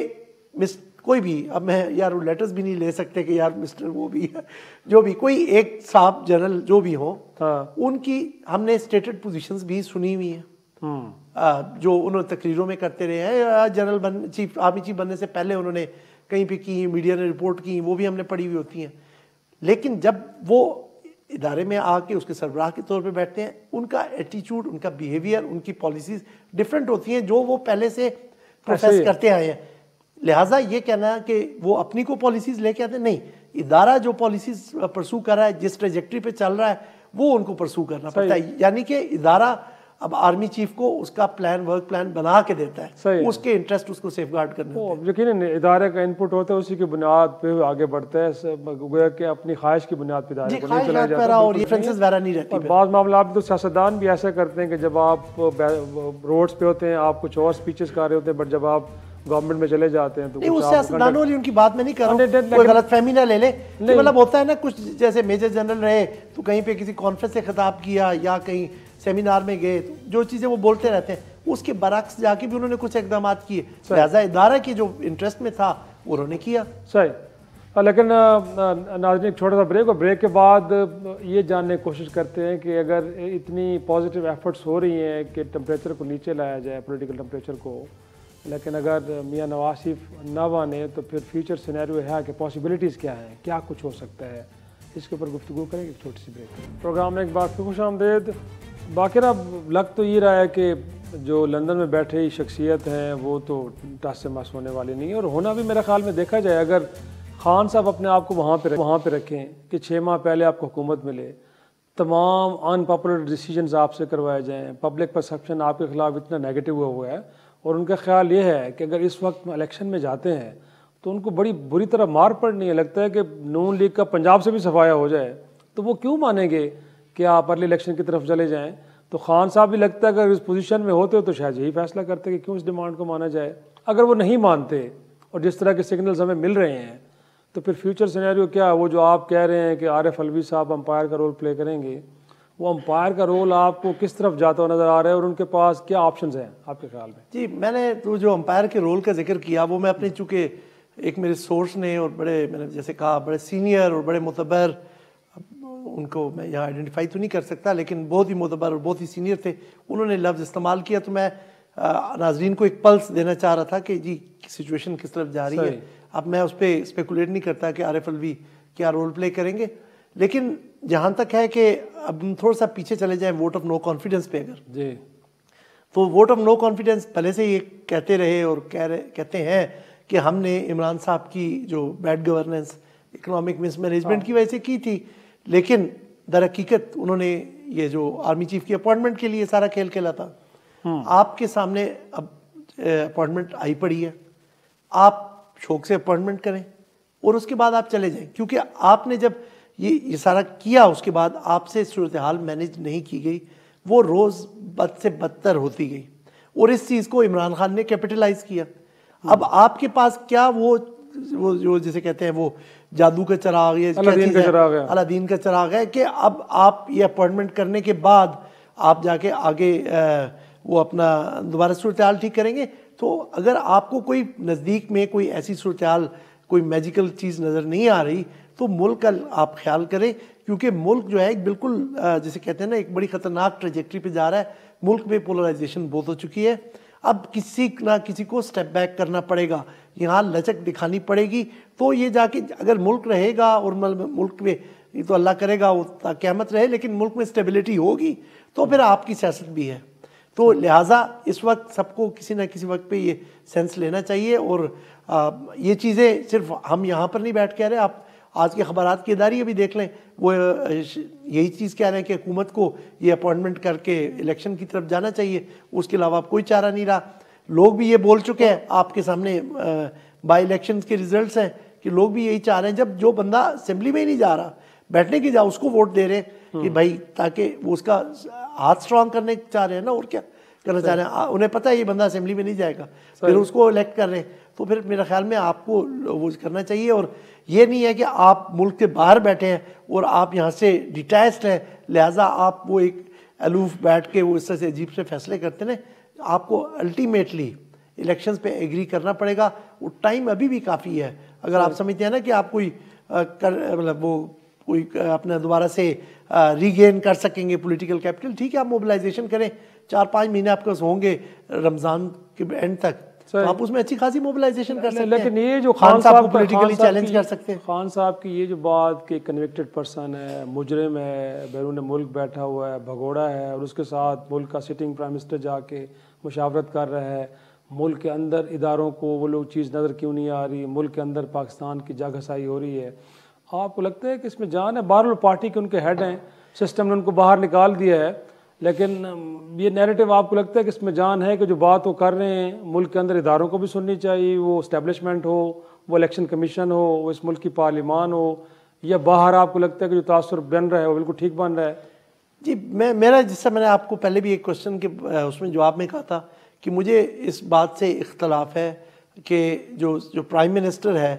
कोई भी, अब मैं यार लेटर्स भी नहीं ले सकते कि यार मिस्टर वो भी है, जो भी कोई एक साहब जनरल जो भी हो, उनकी हमने स्टेटेड पोजीशंस भी सुनी हुई हैं जो उन्होंने तकरीरों में करते रहे हैं। जनरल चीफ आर्मी चीफ बनने से पहले उन्होंने कहीं पे की, मीडिया ने रिपोर्ट की, वो भी हमने पढ़ी हुई होती हैं। लेकिन जब वो इदारे में आके उसके सरबराह के तौर पे बैठते हैं, उनका एटीट्यूड, उनका बिहेवियर, उनकी पॉलिसीज डिफरेंट होती हैं जो वो पहले से प्रोसेस करते आए हैं। लिहाजा ये कहना कि वो अपनी को पॉलिसीज लेके आते, नहीं, इदारा जो पॉलिसीज परसू कर रहा है, जिस ट्रेजेक्ट्री पे चल रहा है, वो उनको परसू करना पड़ता है। यानी कि इदारा अब आर्मी चीफ को उसका प्लान, वर्क प्लान बना के देता सही है, है। उसके इंटरेस्ट उसको सेफगार्ड करने होते हैं। यकीनन इदारे का इनपुट होता है, उसी की बुनियाद पे आगे बढ़ता है, गोया कि अपनी ख्वाहिश की बुनियाद पे इदारे जी, को नहीं चलाया ख्वाहिशात जाता, पैरा और बिल्कुल रेफरेंसेस वगैरह नहीं रहती और फिर। बाज़ मामला तो सियासतदान भी ऐसा करते हैं कि जब आप रोड्स पे होते हैं आप कुछ और स्पीचेस कर रहे होते हैं, बट जब आप गवर्नमेंट में चले जाते हैं तो नहीं, कुछ उस आप सियासतदानों वाली उनकी बात में नहीं कर रहा हूँ, लेकिन- कोई गलतफहमी ना ले ले कि मतलब होता है ना कुछ, जैसे मेजर जनरल रहे तो कहीं पे किसी कॉन्फ्रेंस से खिताब किया या कहीं सेमिनार में गए, तो जो चीज़ें वो बोलते रहते हैं उसके बरक्स जाके भी उन्होंने कुछ इकदाम किए, लिहाजा इदारा की जो इंटरेस्ट में था उन्होंने किया। सही। लेकिन नाज़रीन एक छोटा सा ब्रेक, और ब्रेक के बाद ये जानने की कोशिश करते हैं कि अगर इतनी पॉजिटिव एफर्ट्स हो रही हैं कि टेम्परेचर को नीचे लाया जाए, पॉलिटिकल टेम्परेचर को, लेकिन अगर मियां नवाज शरीफ ना माने तो फिर फ्यूचर सिनेरियो है कि पॉसिबिलिटीज़ क्या हैं, क्या कुछ हो सकता है, इसके ऊपर गुफ्तगू करेंगे एक छोटी सी ब्रेक। प्रोग्राम में एक बार फिर खुश आमदेद। बाकी लग तो ये रहा है कि जो लंदन में बैठे शख्सियत हैं वो तो टस से मस होने वाली नहीं है, और होना भी मेरे ख्याल में देखा जाए, अगर खान साहब अपने आप को वहाँ पे रखें कि 6 माह पहले आपको हुकूमत मिले, तमाम अनपॉपुलर डिसीजंस आपसे करवाए जाएं, पब्लिक परसेप्शन आपके खिलाफ इतना नेगेटिव हुआ है, और उनका ख्याल ये है कि अगर इस वक्त इलेक्शन में जाते हैं तो उनको बड़ी बुरी तरह मार पड़नी है, लगता है कि नून लीग का पंजाब से भी सफाया हो जाए, तो वो क्यों मानेंगे कि आप अर्ली इलेक्शन की तरफ चले जाएं। तो खान साहब भी लगता है अगर इस पोजीशन में होते तो शायद यही फैसला करते कि क्यों इस डिमांड को माना जाए। अगर वो नहीं मानते और जिस तरह के सिग्नल्स हमें मिल रहे हैं, तो फिर फ्यूचर सिनेरियो क्या है? वो जो आप कह रहे हैं कि आरिफ अलवी साहब अंपायर का रोल प्ले करेंगे, वो अंपायर का रोल आपको किस तरफ जाता हुआ नज़र आ रहा है और उनके पास क्या ऑप्शंस हैं आपके ख्याल में? जी, मैंने तो जो अंपायर के रोल का जिक्र किया वो मैं अपने, चूँकि एक मेरे सोर्स ने और बड़े, मैंने जैसे कहा बड़े सीनियर और बड़े मुतबर, उनको मैं यहाँ आइडेंटिफाई तो नहीं कर सकता, लेकिन बहुत ही मुतबर और बहुत ही सीनियर थे, उन्होंने लफ्ज़ इस्तेमाल किया, तो मैं नाजरीन को एक पल्स देना चाह रहा था कि जी सिचुएशन किस तरफ जा रही है। अब मैं उस पर स्पेकुलेट नहीं करता कि आरिफ अलवी क्या रोल प्ले करेंगे, लेकिन जहाँ तक है कि अब हम थोड़ा सा पीछे चले जाएं वोट ऑफ नो कॉन्फिडेंस पे, अगर जी, तो वोट ऑफ नो कॉन्फिडेंस पहले से ये कहते रहे और कहते हैं कि हमने इमरान साहब की जो बैड गवर्नेंस, इकोनॉमिक मिसमैनेजमेंट की वजह से की थी, लेकिन दर हकीकत उन्होंने ये जो आर्मी चीफ की अपॉइंटमेंट के लिए सारा खेल खेला था। आपके सामने अब अपॉइंटमेंट आई पड़ी है, आप शौक से अपॉइंटमेंट करें और उसके बाद आप चले जाएं, क्योंकि आपने जब ये सारा किया उसके बाद आपसे सूरत हाल मैनेज नहीं की गई, वो रोज़ बद से बदतर होती गई, और इस चीज़ को इमरान खान ने कैपिटलाइज किया। अब आपके पास क्या वो जो जिसे कहते हैं वो जादू का चिराग, ये अलादीन का चिराग है कि अब आप ये अपॉइंटमेंट करने के बाद आप जाके आगे वो अपना दोबारा सूरत हाल ठीक करेंगे। तो अगर आपको कोई नज़दीक में कोई ऐसी सूरत हाल, कोई मैजिकल चीज़ नज़र नहीं आ रही, तो मुल्क का आप ख्याल करें, क्योंकि मुल्क जो है एक बिल्कुल जिसे कहते हैं ना एक बड़ी ख़तरनाक ट्रेजेक्ट्री पे जा रहा है। मुल्क में पोलराइजेशन बहुत हो चुकी है, अब किसी ना किसी को स्टेप बैक करना पड़ेगा, यहाँ लचक दिखानी पड़ेगी, तो ये जाके अगर मुल्क रहेगा और मुल्क में, ये तो अल्लाह करेगा वो क़यामत रहे, लेकिन मुल्क में स्टेबिलिटी होगी तो फिर आपकी सियासत भी है। तो लिहाजा इस वक्त सबको किसी ना किसी वक्त पे ये सेंस लेना चाहिए, और ये चीज़ें सिर्फ हम यहाँ पर नहीं बैठ के आ रहे, आप आज के ख़बरात की इदारे भी देख लें, वो यही चीज़ कह रहे हैं कि हुकूमत को ये अपॉइंटमेंट करके इलेक्शन की तरफ जाना चाहिए, उसके अलावा अब कोई चारा नहीं रहा। लोग भी ये बोल चुके हैं, आपके सामने बाई इलेक्शन के रिजल्ट्स हैं कि लोग भी यही चाह रहे हैं, जब जो बंदा असेंबली में ही नहीं जा रहा बैठने की जा, उसको वोट दे रहे हैं कि भाई, ताकि वो उसका हाथ स्ट्रांग करने चाह रहे हैं ना, और क्या करना चाह रहे हैं, उन्हें पता है ये बंदा असेंबली में नहीं जाएगा, फिर उसको इलेक्ट कर रहे हैं। तो फिर मेरे ख्याल में आपको वो करना चाहिए, और ये नहीं है कि आप मुल्क के बाहर बैठे हैं और आप यहाँ से डिटैच्ड हैं, लिहाजा आप वो एक अलूफ बैठ के वो इस तरह से अजीब से फैसले करते हैं। आपको अल्टीमेटली इलेक्शंस पे एग्री करना पड़ेगा, वो टाइम अभी भी काफ़ी है। अगर आप समझते हैं ना कि आप कोई मतलब वो कोई अपना दोबारा से रीगेन कर सकेंगे पॉलिटिकल कैपिटल, ठीक है, आप मोबिलाइजेशन करें, 4-5 महीने आपके पास होंगे रमज़ान के एंड तक, तो आप उसमें अच्छी खासी मोबिलाइजेशन कर सकते हैं। लेकिन ये जो खान साहब को पॉलिटिकली चैलेंज कर सकते हैं, खान साहब की ये जो बात कि कन्विक्टेड पर्सन है, मुजरिम है, बैरून मुल्क बैठा हुआ है, भगोड़ा है, और उसके साथ मुल्क का सिटिंग प्राइम मिनिस्टर जाके मुशावरत कर रहा है, मुल्क के अंदर इदारों को वो लोग चीज़ नज़र क्यों नहीं आ रही, मुल्क के अंदर पाकिस्तान की जागसाई हो रही है, आपको लगता है कि इसमें जान है? बहरहाल पार्टी के उनके हेड हैं, सिस्टम ने उनको बाहर निकाल दिया है, लेकिन ये नैरेटिव आपको लगता है कि इसमें जान है कि जो बात वो कर रहे हैं मुल्क के अंदर इदारों को भी सुननी चाहिए, वो इस्टेब्लिशमेंट हो, वो इलेक्शन कमीशन हो, वो इस मुल्क की पार्लिमान हो, या बाहर आपको लगता है कि जो तासुर बन रहा है वो बिल्कुल ठीक बन रहा है? जी मेरा जिससे मैंने आपको पहले भी एक क्वेश्चन के उसमें जवाब में कहा था कि मुझे इस बात से इख्तलाफ है कि जो प्राइम मिनिस्टर है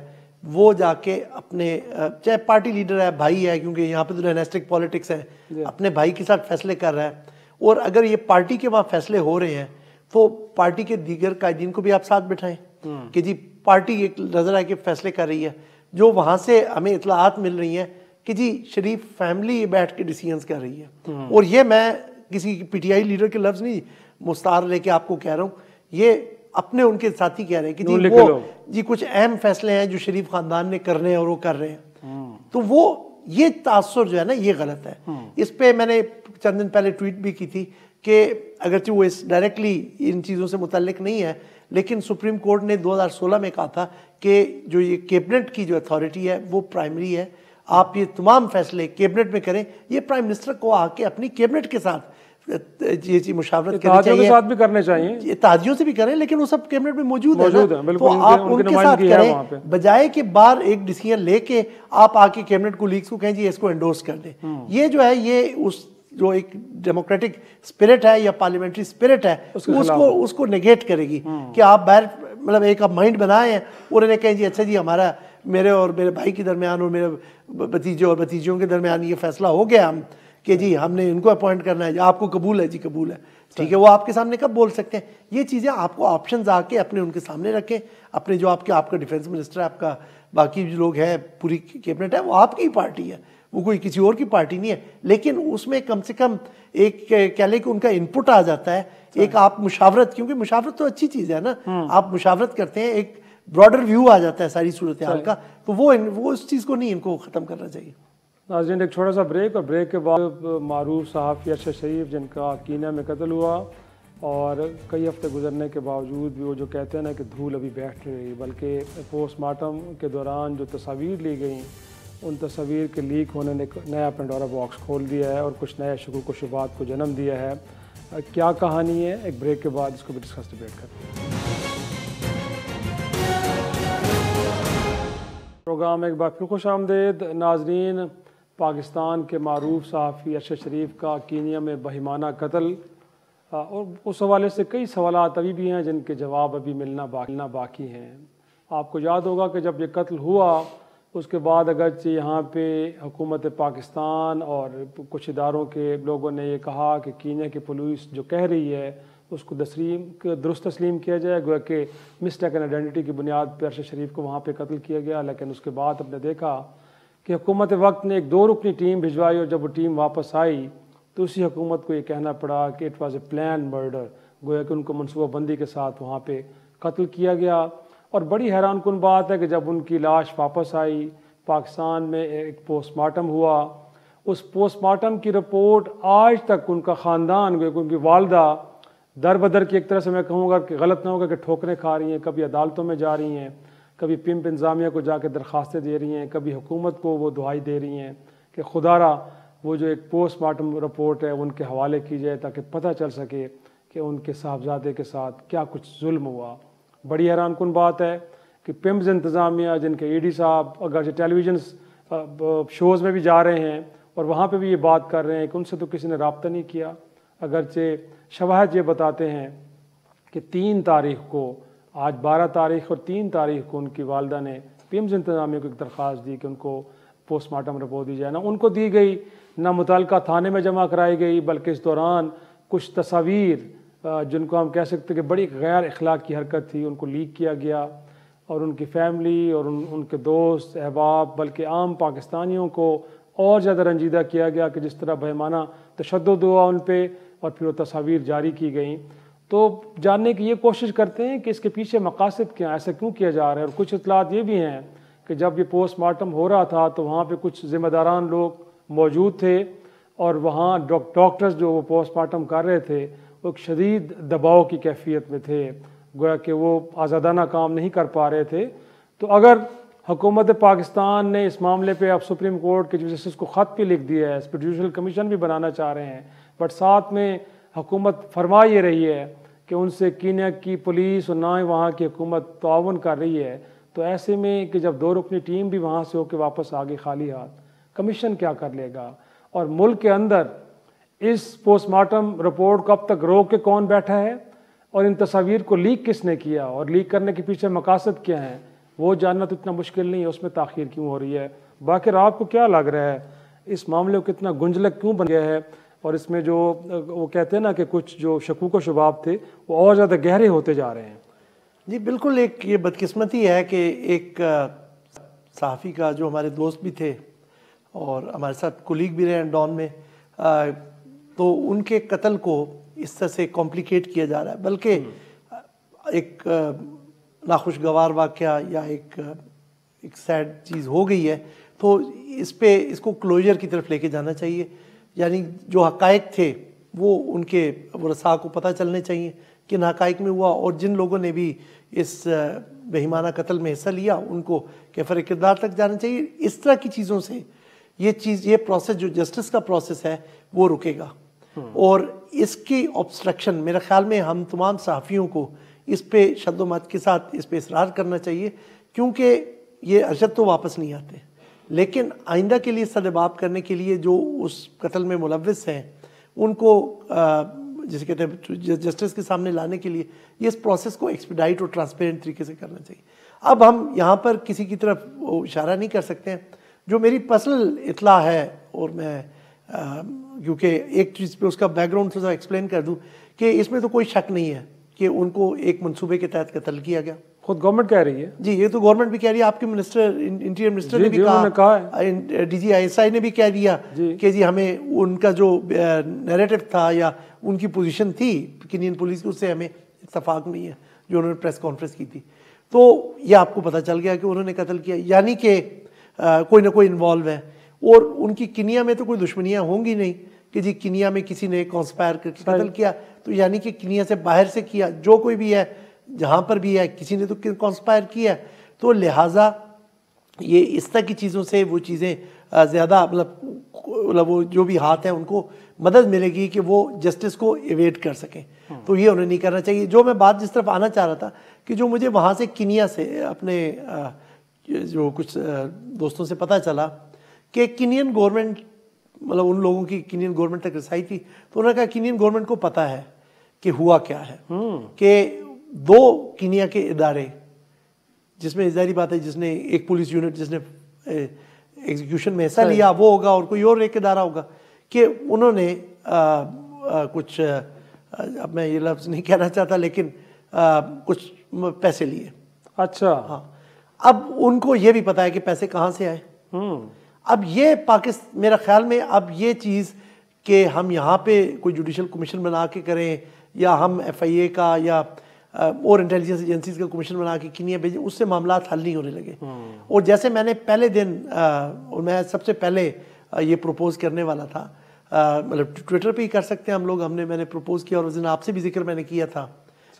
वो जाके अपने चाहे पार्टी लीडर है, भाई है, क्योंकि यहाँ पे तो डायनेस्टिक पॉलिटिक्स है, अपने भाई के साथ फैसले कर रहा है, और अगर ये पार्टी के वहाँ फैसले हो रहे हैं तो पार्टी के दीगर कायदीन को भी आप साथ बिठाएं कि जी पार्टी एक नजर आके फैसले कर रही है। जो वहाँ से हमें इतलात मिल रही हैं कि जी शरीफ फैमिली बैठ के डिसीजंस कर रही है, और ये मैं किसी पीटीआई लीडर के लफ्ज़ नहीं मुस्तार लेके आपको कह रहा हूँ, ये अपने उनके साथी कह रहे हैं कि जी वो जी कुछ अहम फैसले हैं जो शरीफ खानदान ने करने हैं और वो कर रहे हैं। तो वो ये तासुर जो है ना ये गलत है। इस पे मैंने चंद दिन पहले ट्वीट भी की थी कि अगरचे वो इस डायरेक्टली इन चीज़ों से मुतल्लिक नहीं है, लेकिन सुप्रीम कोर्ट ने 2016 में कहा था कि जो ये कैबिनेट की जो अथॉरिटी है वो प्राइमरी है, आप ये तमाम फैसले कैबिनेट में करें। ये प्राइम मिनिस्टर को आके अपनी कैबिनेट के साथ ये चीज मुशावरत करनी चाहिए, के साथ भी करने चाहिए, इत्तेहादियों से भी करें, लेकिन वो सब कैबिनेट में मौजूद है, तो आप उनके साथ करें, बजाय कि बार एक डिसीजन लेके आप आके कैबिनेट को लीग्स को कहें जी इसको एंडोर्स कर दें। ये जो है ये उस जो एक डेमोक्रेटिक स्पिरिट है या पार्लियामेंट्री स्पिरिट है उसको नेगेट करेगी कि आप बाहर मतलब एक आप माइंड बनाए हैं और इन्हें कहें जी अच्छा जी हमारा मेरे और मेरे भाई के दरमियान और मेरे भतीजे और भतीजियों के दरमियान ये फैसला हो गया हम कि जी हमने इनको अपॉइंट करना है, आपको कबूल है जी कबूल है, ठीक है। वो आपके सामने कब बोल सकते हैं? ये चीज़ें आपको ऑप्शंस आके अपने उनके सामने रखें। अपने जो आपका डिफेंस मिनिस्टर है, आपका बाकी जो लोग हैं, पूरी कैबिनेट है, वो आपकी ही पार्टी है, वो कोई किसी और की पार्टी नहीं है, लेकिन उसमें कम से कम एक कह लें कि उनका इनपुट आ जाता है, एक आप मुशावरत, क्योंकि मुशावरत तो अच्छी चीज़ है ना, आप मुशावरत करते हैं, एक ब्रॉडर व्यू आ जाता है सारी सूरत हाल का, तो वो उस चीज़ को नहीं इनको ख़त्म करना चाहिए। नाज़रीन एक छोटा सा ब्रेक, और ब्रेक के बाद मारूफ सहाफ़ी अरशद शरीफ जिनका कीनिया में कत्ल हुआ और कई हफ्ते गुजरने के बावजूद भी वो जो कहते हैं ना कि धूल अभी बैठ नहीं रही, बल्कि पोस्टमार्टम के दौरान जो तस्वीर ली गई उन तस्वीर के लीक होने ने नया पेंडोरा बॉक्स खोल दिया है और कुछ नए शकूक व शुबात को जन्म दिया है। क्या कहानी है, एक ब्रेक के बाद इसको भी डिस्कस डिबेट करते हैं। प्रोग्राम में एक बार फिर खुश आमदेद नाजरीन। पाकिस्तान के मारूफ सहाफ़ी अरशद शरीफ का कीनिया में बहिमाना कत्ल, और उस हवाले से कई सवालात अभी भी हैं जिनके जवाब अभी मिलना बाकी हैं। आपको याद होगा कि जब ये कत्ल हुआ उसके बाद अगरचे यहाँ पे हुकूमत पाकिस्तान और कुछ इदारों के लोगों ने ये कहा कि कीनिया की पुलिस जो कह रही है उसको दुरुस्त तस्लीम किया जाए, गोया कि मिस्टेकन आइडेंटिटी की बुनियाद पर अरशद शरीफ को वहाँ पे कत्ल किया गया। लेकिन उसके बाद हमने देखा कि हुकूमत वक्त ने एक 2 रुकनी टीम भिजवाई, और जब वो टीम वापस आई तो उसी हुकूमत को ये कहना पड़ा कि it was a plan murder, गोया कि उनको मनसूबाबंदी के साथ वहाँ पे कत्ल किया गया। और बड़ी हैरानकुन बात है कि जब उनकी लाश वापस आई, पाकिस्तान में एक पोस्टमार्टम हुआ, उस पोस्टमार्टम की रिपोर्ट आज तक उनका ख़ानदान, उनकी वालदा दर बदर की, एक तरह से मैं कहूँगा कि गलत ना होगा कि ठोकरें खा रही हैं, कभी अदालतों में जा रही हैं, कभी पिम्प इंतज़ामिया को जाके दरख्वास्तें दे रही हैं, कभी हुकूमत को वो दुहाई दे रही हैं कि खुदारा वो जो एक पोस्टमार्टम रिपोर्ट है उनके हवाले की जाए ताकि पता चल सके कि उनके साहबजादे के साथ क्या कुछ जुल्म हुआ। बड़ी हैरानकुन बात है कि पिम्स इंतज़ामिया, जिनके ईडी साहब अगर टेलीविज़न शोज़ में भी जा रहे हैं और वहाँ पे भी ये बात कर रहे हैं कि उनसे तो किसी ने रब्ता नहीं किया, अगरचे शवाहद ये बताते हैं कि 3 तारीख को, आज 12 तारीख और 3 तारीख को उनकी वालदा ने पिम्स इंतज़ामिया को एक दरख्वास्त दी कि उनको पोस्टमार्टम रिपोर्ट दी जाए। ना उनको दी गई, ना मुतल्लिका थाने में जमा कराई गई, बल्कि इस दौरान कुछ तस्वीर जिनको हम कह सकते हैं कि बड़ी गैर अखलाकी हरकत थी उनको लीक किया गया, और उनकी फैमिली और उनके दोस्त अहबाब बल्कि आम पाकिस्तानियों को और ज़्यादा रंजीदा किया गया कि जिस तरह बेईमाना तशद्दुद हुआ उन पर, और फिर वो तस्वीर जारी की गई। तो जानने की ये कोशिश करते हैं कि इसके पीछे मकासद क्या, ऐसा क्यों किया जा रहा है। और कुछ इतलात ये भी हैं कि जब ये पोस्टमार्टम हो रहा था तो वहाँ पे कुछ ज़िम्मेदारान लोग मौजूद थे, और वहाँ डॉक्टर्स जो वो पोस्टमार्टम कर रहे थे वो एक शदीद दबाव की कैफियत में थे, गोया कि वो आज़ादाना काम नहीं कर पा रहे थे। तो अगर हुकूमत पाकिस्तान ने इस मामले पे अब सुप्रीम कोर्ट के चीफ जस्टिस को ख़त भी लिख दिया है, इस पर जुडिशल कमीशन भी बनाना चाह रहे हैं, बट साथ में हुकूमत फरमा ये रही है कि उनसे कीनिया की पुलिस और ना ही वहाँ की हुकूमत ताउन कर रही है। तो ऐसे में कि जब 2 रुकनी टीम भी वहाँ से होकर वापस आ गई खाली हाथ, कमीशन क्या कर लेगा? और मुल्क के अंदर इस पोस्टमार्टम रिपोर्ट को अब तक रोक के कौन बैठा है और इन तस्वीर को लीक किसने किया और लीक करने के पीछे मकासद क्या हैं, वो जानना तो इतना मुश्किल नहीं है, उसमें ताख़ीर क्यों हो रही है? बाकी आपको क्या लग रहा है इस मामले को कितना गुंजलक क्यों बन गया है और इसमें जो वो कहते हैं ना कि कुछ जो शकूक व शुबाब थे वो और ज़्यादा गहरे होते जा रहे हैं? जी बिल्कुल, एक ये बदकिस्मती है कि एक सहाफ़ी का जो हमारे दोस्त भी थे और हमारे साथ कुलीग भी रहे हैं डॉन में, तो उनके कत्ल को इस तरह से कॉम्प्लिकेट किया जा रहा है, बल्कि एक नाखुशगवार वाक़या या एक सैड चीज़ हो गई है, तो इसको क्लोजर की तरफ लेके जाना चाहिए। यानी जो हक़ाइक़ थे वो उनके वरसा को पता चलने चाहिए कि इन हक़ाइक़ में हुआ, और जिन लोगों ने भी इस बेईमाना कत्ल में हिस्सा लिया उनको कैफर किरदार तक जाना चाहिए। इस तरह की चीज़ों से ये प्रोसेस जो जस्टिस का प्रोसेस है वो रुकेगा। और इसकी ऑब्स्ट्रक्शन मेरे ख्याल में हम तमाम सहाफ़ियों को इस पे शद्दोमत के साथ इस पे इसरार करना चाहिए, क्योंकि ये अरशद तो वापस नहीं आते, लेकिन आइंदा के लिए सदबाब करने के लिए जो उस कत्ल में मुलव्विस हैं उनको जिसे कहते हैं जस्टिस के सामने लाने के लिए ये इस प्रोसेस को एक्सपीडाइट और ट्रांसपेरेंट तरीके से करना चाहिए। अब हम यहाँ पर किसी की तरफ इशारा नहीं कर सकते हैं। जो मेरी पर्सनल इतला है, और मैं क्योंकि एक चीज़ पे उसका बैकग्राउंड थोड़ा एक्सप्लेन कर दूँ कि इसमें तो कोई शक नहीं है कि उनको एक मंसूबे के तहत कत्ल किया गया। खुद गवर्नमेंट कह रही है जी, ये तो गवर्नमेंट भी कह रही है, आपके मिनिस्टर इंटीरियर मिनिस्टर ने भी कहा, DGISI ने भी कह दिया कि जी हमें उनका जो नैरेटिव था या उनकी पोजीशन थी कीनियन पुलिस की, उससे हमें इत्तफाक नहीं है, जो उन्होंने प्रेस कॉन्फ्रेंस की थी। तो ये आपको पता चल गया कि उन्होंने कत्ल किया, यानी कि कोई ना कोई इन्वॉल्व है। और उनकी कीनिया में तो कोई दुश्मनियाँ होंगी नहीं कि जी कीनिया में किसी ने कॉन्स्पायर करके कत्ल किया, तो यानी कि कीनिया से बाहर से किया, जो कोई भी है जहाँ पर भी है किसी ने तो कॉन्स्पायर किया। तो लिहाजा ये इस तरह की चीज़ों से वो चीज़ें ज़्यादा मतलब वो जो भी हाथ हैं उनको मदद मिलेगी कि वो जस्टिस को एवेट कर सकें। तो ये उन्हें नहीं करना चाहिए। जो मैं बात जिस तरफ आना चाह रहा था कि जो मुझे वहाँ से कीनिया से अपने जो कुछ दोस्तों से पता चला कि कीनियन गवर्नमेंट, मतलब उन लोगों की कीनियन गवर्नमेंट तक रसाई थी, तो उन्होंने कहा कीनियन गवर्नमेंट को पता है कि हुआ क्या है, कि 2 कीनिया के इदारे, जिसमें ज़ाहिर बात है जिसने एक पुलिस यूनिट जिसने एग्जीक्यूशन में हिस्सा लिया वो होगा और कोई और एक इदारा होगा, कि उन्होंने कुछ अब मैं ये लफ्ज़ नहीं कहना चाहता, लेकिन कुछ पैसे लिए। अच्छा, हाँ। अब उनको ये भी पता है कि पैसे कहाँ से आए। अब ये पाकिस्तान, मेरा ख्याल में अब ये चीज़ कि हम यहाँ पे कोई जुडिशल कमीशन बना के करें या हम FIA का या और इंटेलिजेंस एजेंसीज का कमीशन बना के कीनिया भेजें, उससे मामला हल नहीं होने लगे। और जैसे मैंने पहले दिन और मैं सबसे पहले ये प्रपोज करने वाला था, मतलब ट्विटर पे ही कर सकते हैं हम लोग, मैंने प्रपोज किया और उस दिन आपसे भी जिक्र मैंने किया था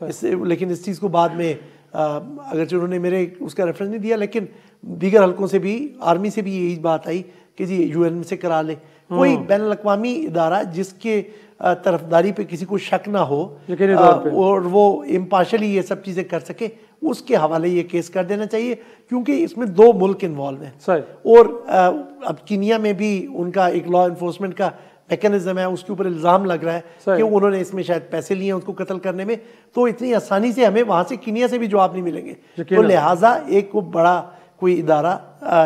इससे, लेकिन इस चीज़ को बाद में अगरचे उन्होंने मेरे उसका रेफरेंस नहीं दिया, लेकिन दीगर हल्कों से भी, आर्मी से भी यही बात आई कि जी UN से करा ले, कोई बैनुल-अक़वामी इदारा जिसके तरफदारी पे किसी को शक ना हो और वो इम्पार्शली ये सब चीज़ें कर सके, उसके हवाले ये केस कर देना चाहिए, क्योंकि इसमें 2 मुल्क इन्वॉल्व हैं। और अब कीनिया में भी उनका एक लॉ इन्फोर्समेंट का मैकेनिज्म है, उसके ऊपर इल्ज़ाम लग रहा है कि उन्होंने इसमें शायद पैसे लिए हैं उसको कत्ल करने में, तो इतनी आसानी से हमें वहाँ से कीनिया से भी जवाब नहीं मिलेंगे। तो लिहाजा एक बड़ा कोई इदारा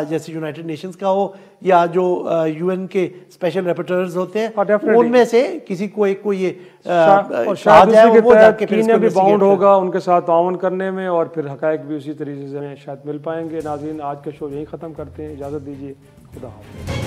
जैसे यूनाइटेड नेशंस का हो या जो UN के स्पेशल रेपोर्टर्स होते हैं, उनमें से किसी को एक को ये कीनिया भी बाउंड होगा उनके साथ ताउन करने में, और फिर हक़ाइक़ भी उसी तरीके से शायद मिल पाएंगे। नाज़रीन, आज का शो यहीं ख़त्म करते हैं, इजाज़त दीजिए, खुदा हाफ़िज़।